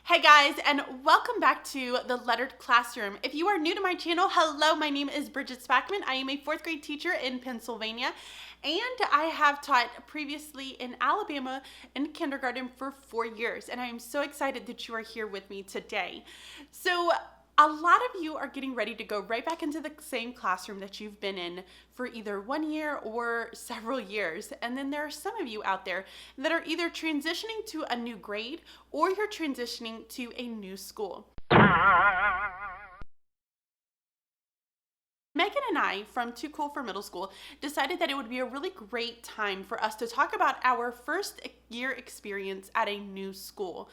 Hey guys, and welcome back to the Lettered Classroom. If you are new to my channel, hello, my name is Bridget Spackman. I am a fourth grade teacher in Pennsylvania, and I have taught previously in Alabama in kindergarten for 4 years, and I am so excited that you are here with me today. So a lot of you are getting ready to go right back into the same classroom that you've been in for either 1 year or several years. And then there are some of you out there that are either transitioning to a new grade or you're transitioning to a new school. Megan and I from Too Cool for Middle School decided that it would be a really great time for us to talk about our first year experience at a new school.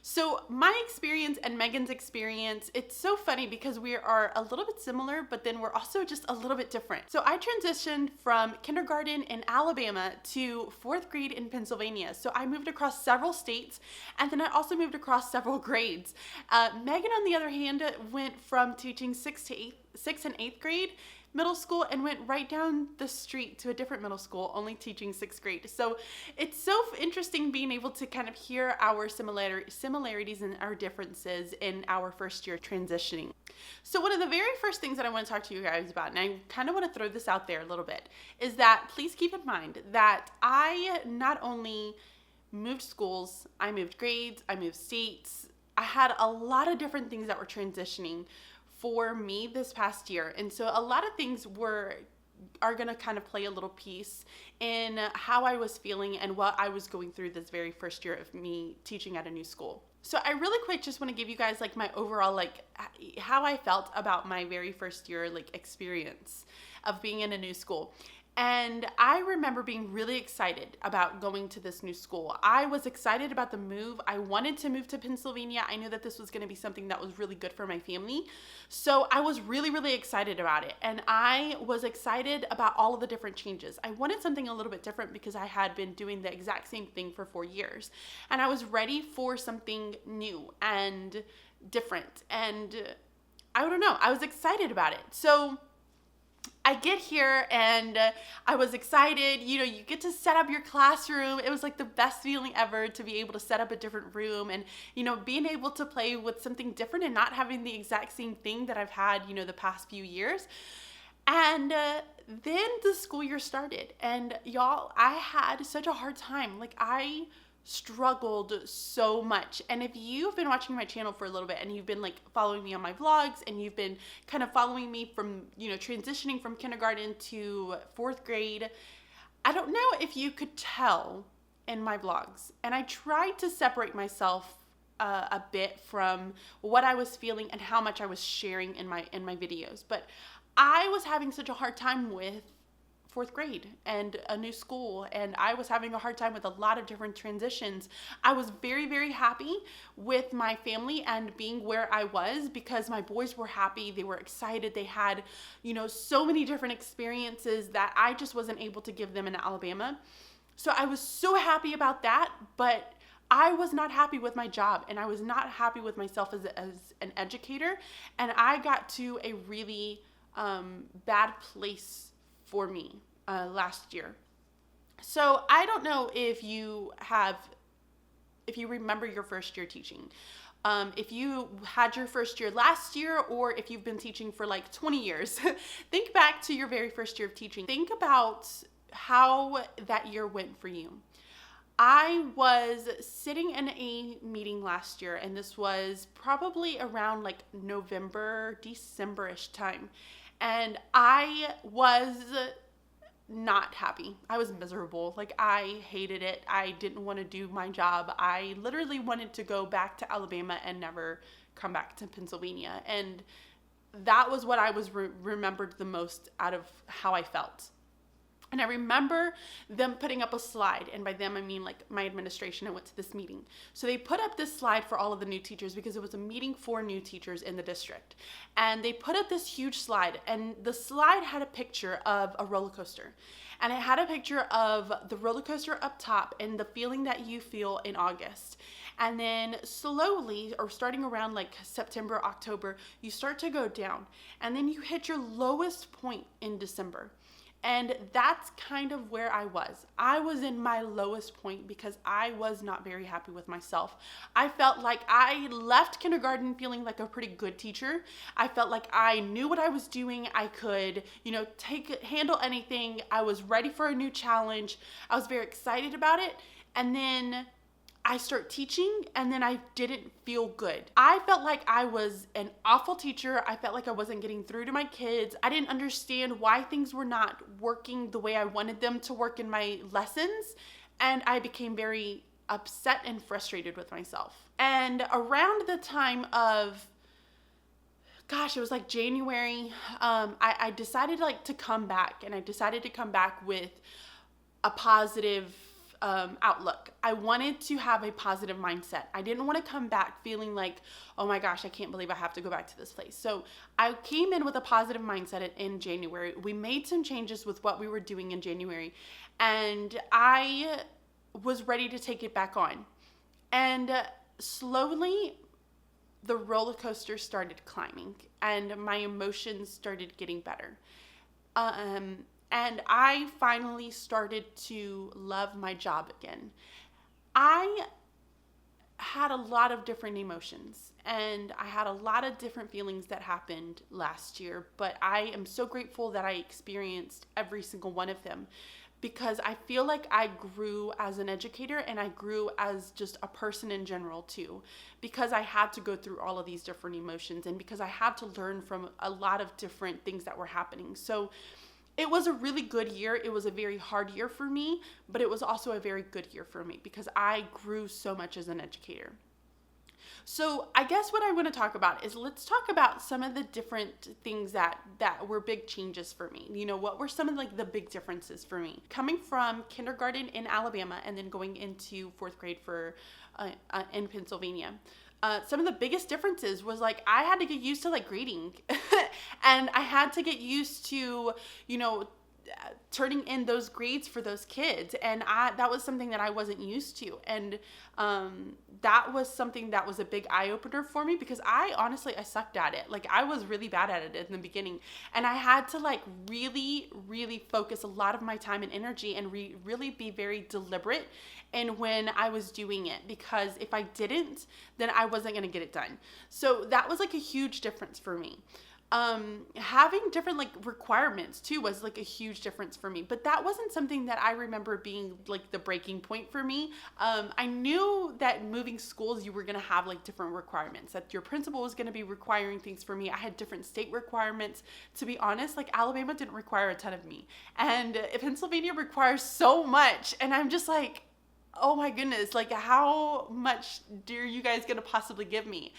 So my experience and Megan's experience, it's so funny because we are a little bit similar, but then we're also just a little bit different. So I transitioned from kindergarten in Alabama to fourth grade in Pennsylvania. So I moved across several states, and then I also moved across several grades. Megan, on the other hand, went from teaching 6th and 8th grade middle school and went right down the street to a different middle school, only teaching 6th grade. So it's so interesting being able to kind of hear our similarities and our differences in our first year transitioning. So one of the very first things that I want to talk to you guys about, and I kind of want to throw this out there a little bit, is that please keep in mind that I not only moved schools, I moved grades, I moved states. I had a lot of different things that were transitioning for me this past year. And so a lot of things are going to kind of play a little piece in how I was feeling and what I was going through this very first year of me teaching at a new school. So I really quick just want to give you guys like my overall like how I felt about my very first year like experience of being in a new school. And I remember being really excited about going to this new school. I was excited about the move. I wanted to move to Pennsylvania. I knew that this was going to be something that was really good for my family. So I was really, really excited about it. And I was excited about all of the different changes. I wanted something a little bit different because I had been doing the exact same thing for 4 years. And I was ready for something new and different. And I don't know, I was excited about it. So I get here and I was excited. You know, you get to set up your classroom. It was like the best feeling ever to be able to set up a different room and, you know, being able to play with something different and not having the exact same thing that I've had, you know, the past few years. And then the school year started, and y'all, I had such a hard time. Like, I struggled so much. And if you've been watching my channel for a little bit and you've been like following me on my vlogs and you've been kind of following me from, you know, transitioning from kindergarten to fourth grade, I don't know if you could tell in my vlogs. And I tried to separate myself a bit from what I was feeling and how much I was sharing in my videos. But I was having such a hard time with fourth grade and a new school, and I was having a hard time with a lot of different transitions. I was very, very happy with my family and being where I was because my boys were happy. They were excited. They had, you know, so many different experiences that I just wasn't able to give them in Alabama. So I was so happy about that, but I was not happy with my job, and I was not happy with myself as an educator, and I got to a really bad place for me last year. So I don't know if you remember your first year teaching. If you had your first year last year, or if you've been teaching for like 20 years, think back to your very first year of teaching. Think about how that year went for you. I was sitting in a meeting last year, and this was probably around like November, December-ish time. And I was not happy. I was miserable. Like, I hated it. I didn't want to do my job. I literally wanted to go back to Alabama and never come back to Pennsylvania. And that was what I was remembered the most out of how I felt. And I remember them putting up a slide, and by them I mean like my administration. I went to this meeting. So they put up this slide for all of the new teachers because it was a meeting for new teachers in the district. And they put up this huge slide, and the slide had a picture of a roller coaster. And it had a picture of the roller coaster up top and the feeling that you feel in August. And then slowly, or starting around like September, October, you start to go down. And then you hit your lowest point in December. And that's kind of where I was. I was in my lowest point because I was not very happy with myself. I felt like I left kindergarten feeling like a pretty good teacher. I felt like I knew what I was doing. I could, handle anything. I was ready for a new challenge. I was very excited about it. And then I start teaching, and then I didn't feel good. I felt like I was an awful teacher. I felt like I wasn't getting through to my kids. I didn't understand why things were not working the way I wanted them to work in my lessons, and I became very upset and frustrated with myself. And around the time of, it was like January, I decided to come back, and I decided to come back with a positive outlook. I wanted to have a positive mindset. I didn't want to come back feeling like, oh my gosh, I can't believe I have to go back to this place. So I came in with a positive mindset in January. We made some changes with what we were doing in January, and I was ready to take it back on. And slowly, the roller coaster started climbing, and my emotions started getting better. And I finally started to love my job again. I had a lot of different emotions, and I had a lot of different feelings that happened last year, but I am so grateful that I experienced every single one of them, because I feel like I grew as an educator, and I grew as just a person in general too, because I had to go through all of these different emotions, and because I had to learn from a lot of different things that were happening. So it was a really good year. It was a very hard year for me, but it was also a very good year for me because I grew so much as an educator. So I guess what I want to talk about is, let's talk about some of the different things that were big changes for me. What were some of the big differences for me? Coming from kindergarten in Alabama and then going into fourth grade in Pennsylvania. Some of the biggest differences was I had to get used to grading and I had to get used to, turning in those grades for those kids. And that was something that I wasn't used to. And that was something that was a big eye opener for me, because I sucked at it. I was really bad at it in the beginning. And I had to really, really focus a lot of my time and energy and really be very deliberate in when I was doing it, because if I didn't, then I wasn't going to get it done. So that was a huge difference for me. Having different requirements too was a huge difference for me, but that wasn't something that I remember being the breaking point for me. I knew that moving schools, you were going to have different requirements, that your principal was going to be requiring things for me. I had different state requirements. To be honest, Alabama didn't require a ton of me, and Pennsylvania requires so much, and I'm just oh my goodness, how much are you guys going to possibly give me?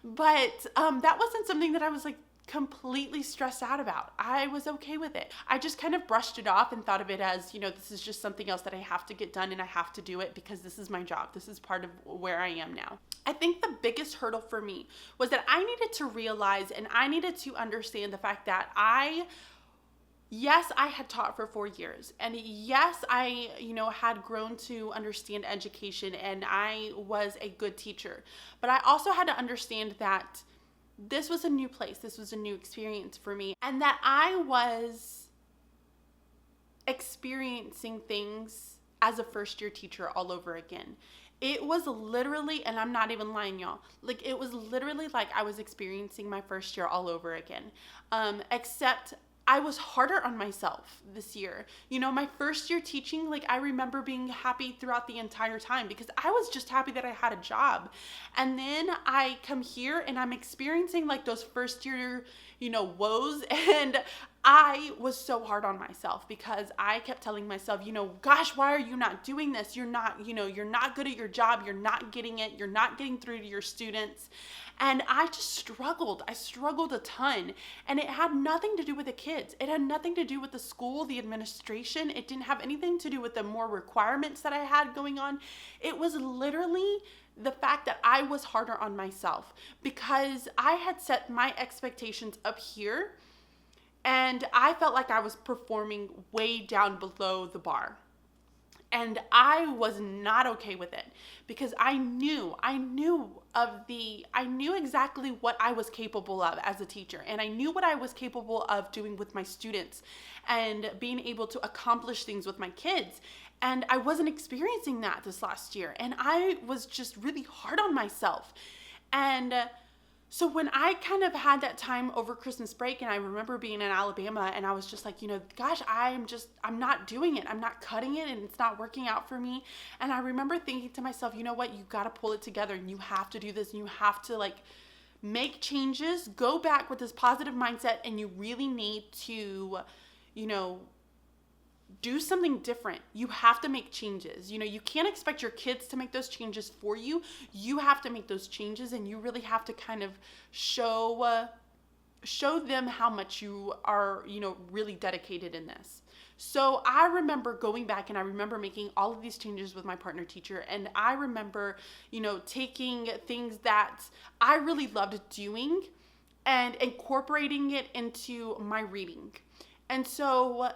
But that wasn't something that I was completely stressed out about. I was okay with it. I just kind of brushed it off and thought of it as, this is just something else that I have to get done, and I have to do it because this is my job. This is part of where I am now. I think the biggest hurdle for me was that I needed to realize, and I needed to understand the fact that yes, I had taught for 4 years, and yes, I, had grown to understand education, and I was a good teacher, but I also had to understand that this was a new place, this was a new experience for me, and that I was experiencing things as a first-year teacher all over again. It was literally, and I'm not even lying, y'all, it was literally I was experiencing my first year all over again, except I was harder on myself this year. My first year teaching, I remember being happy throughout the entire time because I was just happy that I had a job. And then I come here and I'm experiencing those first year, woes. And I was so hard on myself because I kept telling myself, gosh, why are you not doing this? You're not good at your job. You're not getting it. You're not getting through to your students. And I just struggled. I struggled a ton. And it had nothing to do with the kids. It had nothing to do with the school, the administration. It didn't have anything to do with the more requirements that I had going on. It was literally the fact that I was harder on myself because I had set my expectations up here, and I felt like I was performing way down below the bar. And I was not okay with it because I knew exactly what I was capable of as a teacher, and I knew what I was capable of doing with my students and being able to accomplish things with my kids. And I wasn't experiencing that this last year, and I was just really hard on myself. And so when I kind of had that time over Christmas break, and I remember being in Alabama, and I was just like, gosh, I'm not doing it. I'm not cutting it, and it's not working out for me. And I remember thinking to myself, you know what, you got to pull it together, and you have to do this, and you have to make changes, go back with this positive mindset, and you really need to, do something different. You have to make changes. You can't expect your kids to make those changes for you. You have to make those changes, and you really have to kind of show them how much you are, really dedicated in this. So I remember going back, and I remember making all of these changes with my partner teacher. And I remember, taking things that I really loved doing and incorporating it into my reading. And so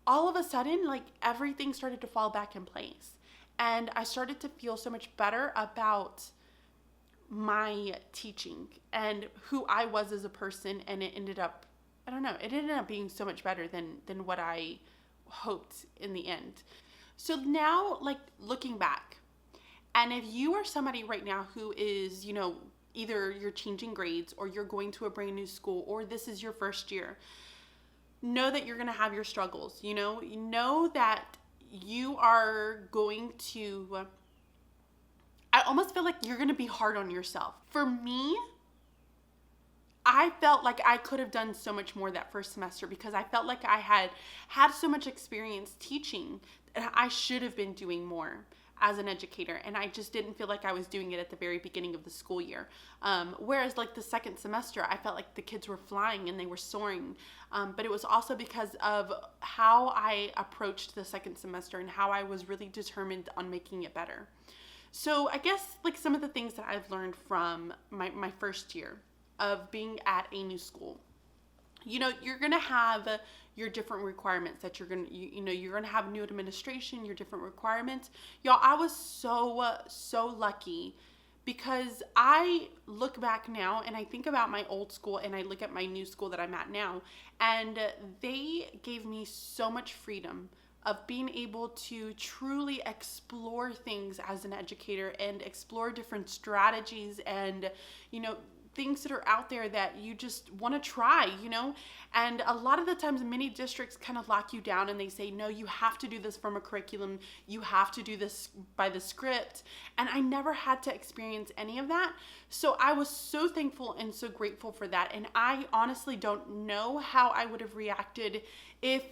all of a sudden, everything started to fall back in place. And I started to feel so much better about my teaching and who I was as a person. And it ended up, being so much better than what I hoped in the end. So now, looking back, and if you are somebody right now who is, either you're changing grades, or you're going to a brand new school, or this is your first year, know that you're going to have your struggles. Know that you are going to, I almost feel like you're going to be hard on yourself. For me, I felt like I could have done so much more that first semester, because I felt like I had so much experience teaching that I should have been doing more as an educator, and I just didn't feel like I was doing it at the very beginning of the school year. Whereas the second semester, I felt like the kids were flying and they were soaring. But it was also because of how I approached the second semester and how I was really determined on making it better. So I guess some of the things that I've learned from my first year of being at a new school. You're going to have your different requirements that you're going to have new administration, your different requirements. Y'all, I was so lucky, because I look back now and I think about my old school and I look at my new school that I'm at now, and they gave me so much freedom of being able to truly explore things as an educator and explore different strategies and, things that are out there that you just want to try, and a lot of the times many districts kind of lock you down and they say, no, you have to do this from a curriculum, you have to do this by the script. And I never had to experience any of that. So I was so thankful and so grateful for that. And I honestly don't know how I would have reacted if,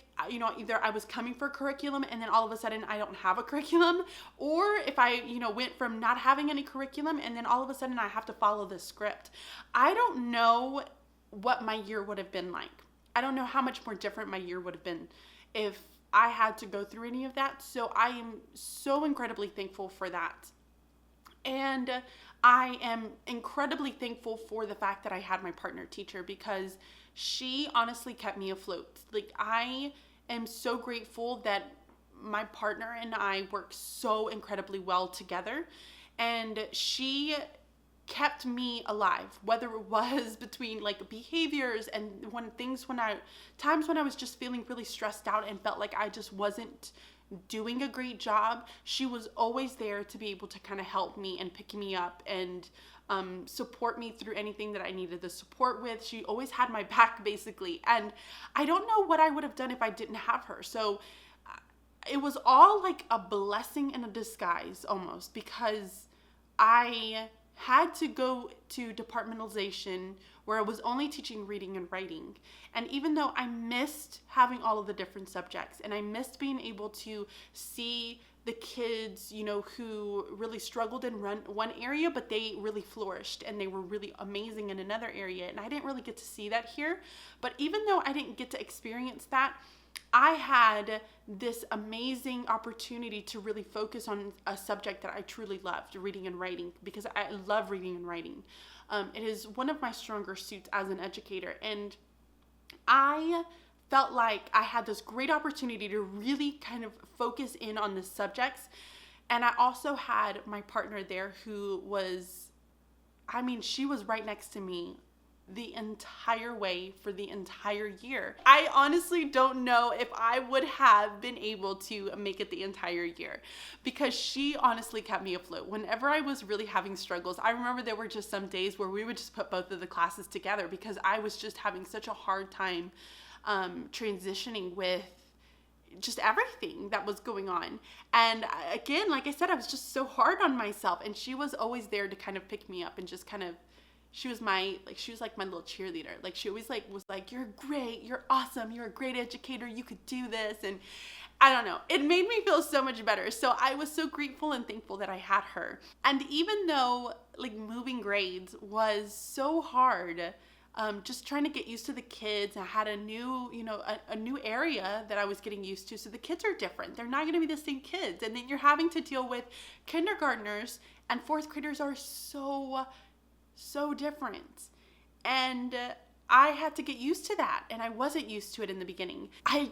either I was coming for curriculum and then all of a sudden I don't have a curriculum, or if I, went from not having any curriculum and then all of a sudden I have to follow the script. I don't know what my year would have been like. I don't know how much more different my year would have been if I had to go through any of that. So I am so incredibly thankful for that. And I am incredibly thankful for the fact that I had my partner teacher, because she honestly kept me afloat. I am so grateful that my partner and I work so incredibly well together, and she kept me alive, whether it was between behaviors and times when I was just feeling really stressed out and felt like I just wasn't doing a great job. She was always there to be able to kind of help me and pick me up and support me through anything that I needed the support with. She always had my back, basically. And I don't know what I would have done if I didn't have her. So it was all a blessing in a disguise almost, because I had to go to departmentalization where I was only teaching reading and writing. And even though I missed having all of the different subjects, and I missed being able to see the kids, who really struggled in one area, but they really flourished and they were really amazing in another area. And I didn't really get to see that here. But even though I didn't get to experience that, I had this amazing opportunity to really focus on a subject that I truly loved, reading and writing, because I love reading and writing. It is one of my stronger suits as an educator. And I felt like I had this great opportunity to really kind of focus in on the subjects. And I also had my partner there who was, I mean, she was right next to me the entire way for the entire year. I honestly don't know if I would have been able to make it the entire year, because she honestly kept me afloat. Whenever I was really having struggles, I remember there were just some days where we would just put both of the classes together because I was just having such a hard time transitioning with just everything that was going on. And again, like I said, I was just so hard on myself, and she was always there to kind of pick me up and just kind of, she was like my little cheerleader. Like she always was like, you're great, you're awesome, you're a great educator, you could do this. And I don't know, it made me feel so much better. So I was so grateful and thankful that I had her. And even though like moving grades was so hard, just trying to get used to the kids. I had a new, a new area that I was getting used to. So the kids are different. They're not going to be the same kids. And then you're having to deal with kindergartners, and fourth graders are so different. And I had to get used to that. And I wasn't used to it in the beginning. I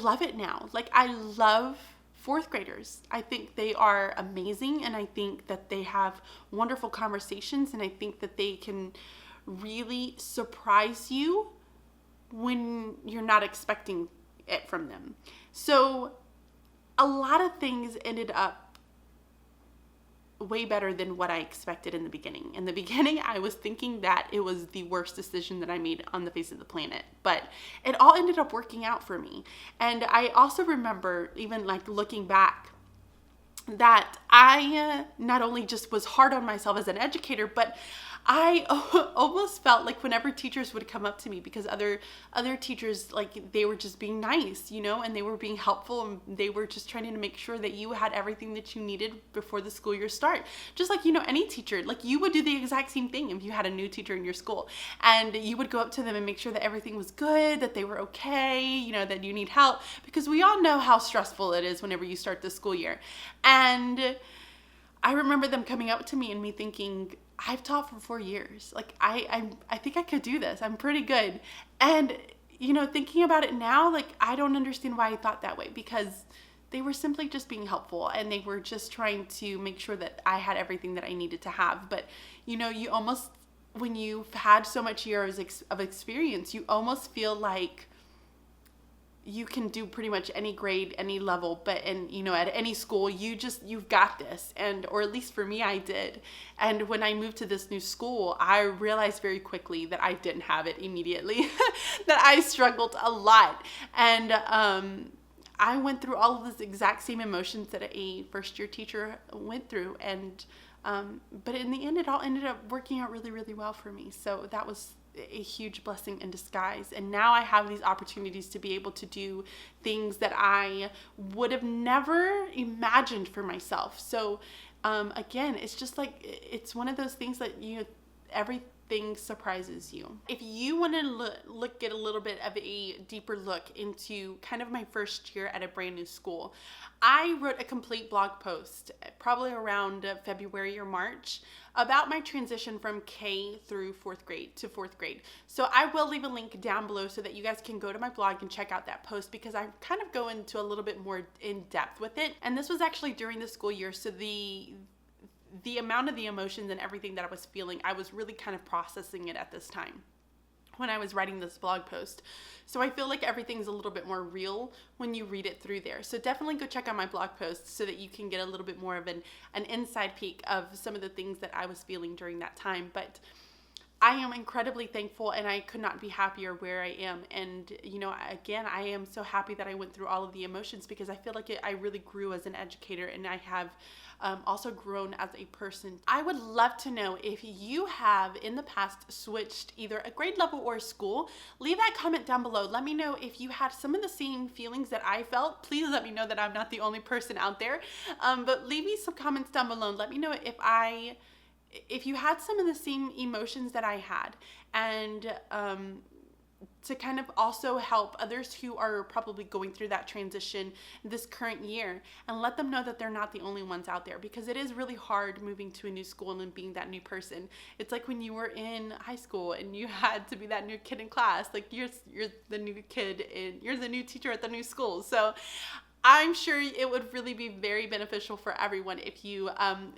love it now. Like I love fourth graders. I think they are amazing. And I think that they have wonderful conversations. And I think that they can really surprise you when you're not expecting it from them. So a lot of things ended up way better than what I expected in the beginning. In the beginning, I was thinking that it was the worst decision that I made on the face of the planet, but it all ended up working out for me. And I also remember, even like looking back, that I not only just was hard on myself as an educator, but I almost felt like whenever teachers would come up to me, because other teachers, like they were just being nice, and they were being helpful, and they were just trying to make sure that you had everything that you needed before the school year start. Just like, any teacher, like you would do the exact same thing if you had a new teacher in your school, and you would go up to them and make sure that everything was good, that they were okay, that you need help, because we all know how stressful it is whenever you start the school year. And I remember them coming up to me and me thinking, I've taught for 4 years. Like I think I could do this. I'm pretty good. And thinking about it now, like I don't understand why I thought that way, because they were simply just being helpful, and they were just trying to make sure that I had everything that I needed to have. But you almost, when you've had so much years of experience, you almost feel like you can do pretty much any grade, any level, but at any school, you've got this. Or at least for me, I did. And when I moved to this new school, I realized very quickly that I didn't have it immediately, that I struggled a lot. And I went through all of those exact same emotions that a first year teacher went through. And but in the end, it all ended up working out really, really well for me. So that was a huge blessing in disguise. And now I have these opportunities to be able to do things that I would have never imagined for myself. So again, it's just like, it's one of those things that everything surprises you. If you want to get a little bit of a deeper look into kind of my first year at a brand new school, I wrote a complete blog post probably around February or March about my transition from K through fourth grade to fourth grade. So I will leave a link down below so that you guys can go to my blog and check out that post, because I kind of go into a little bit more in depth with it. And this was actually during the school year, so the amount of the emotions and everything that I was feeling, I was really kind of processing it at this time when I was writing this blog post. So I feel like everything's a little bit more real when you read it through there. So definitely go check out my blog post so that you can get a little bit more of an inside peek of some of the things that I was feeling during that time. But I am incredibly thankful, and I could not be happier where I am. And, again, I am so happy that I went through all of the emotions, because I feel like I really grew as an educator, and I have also grown as a person. I would love to know if you have in the past switched either a grade level or a school. Leave that comment down below. Let me know if you had some of the same feelings that I felt. Please let me know that I'm not the only person out there. But leave me some comments down below and let me know if you had some of the same emotions that I had. And to kind of also help others who are probably going through that transition this current year, and let them know that they're not the only ones out there, because it is really hard moving to a new school and being that new person. It's like when you were in high school and you had to be that new kid in class, like you're the new kid and you're the new teacher at the new school. So I'm sure it would really be very beneficial for everyone if you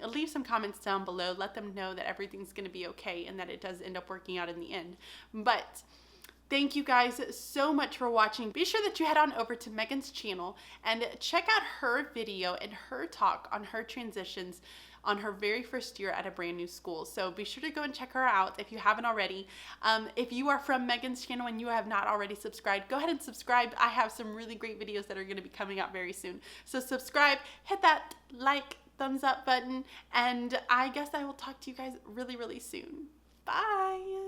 leave some comments down below. Let them know that everything's going to be okay and that it does end up working out in the end. But thank you guys so much for watching. Be sure that you head on over to Megan's channel and check out her video and her talk on her transitions on her very first year at a brand new school. So be sure to go and check her out if you haven't already. If you are from Megan's channel and you have not already subscribed, go ahead and subscribe. I have some really great videos that are going to be coming out very soon. So subscribe, hit that like, thumbs up button, and I guess I will talk to you guys really, really soon. Bye.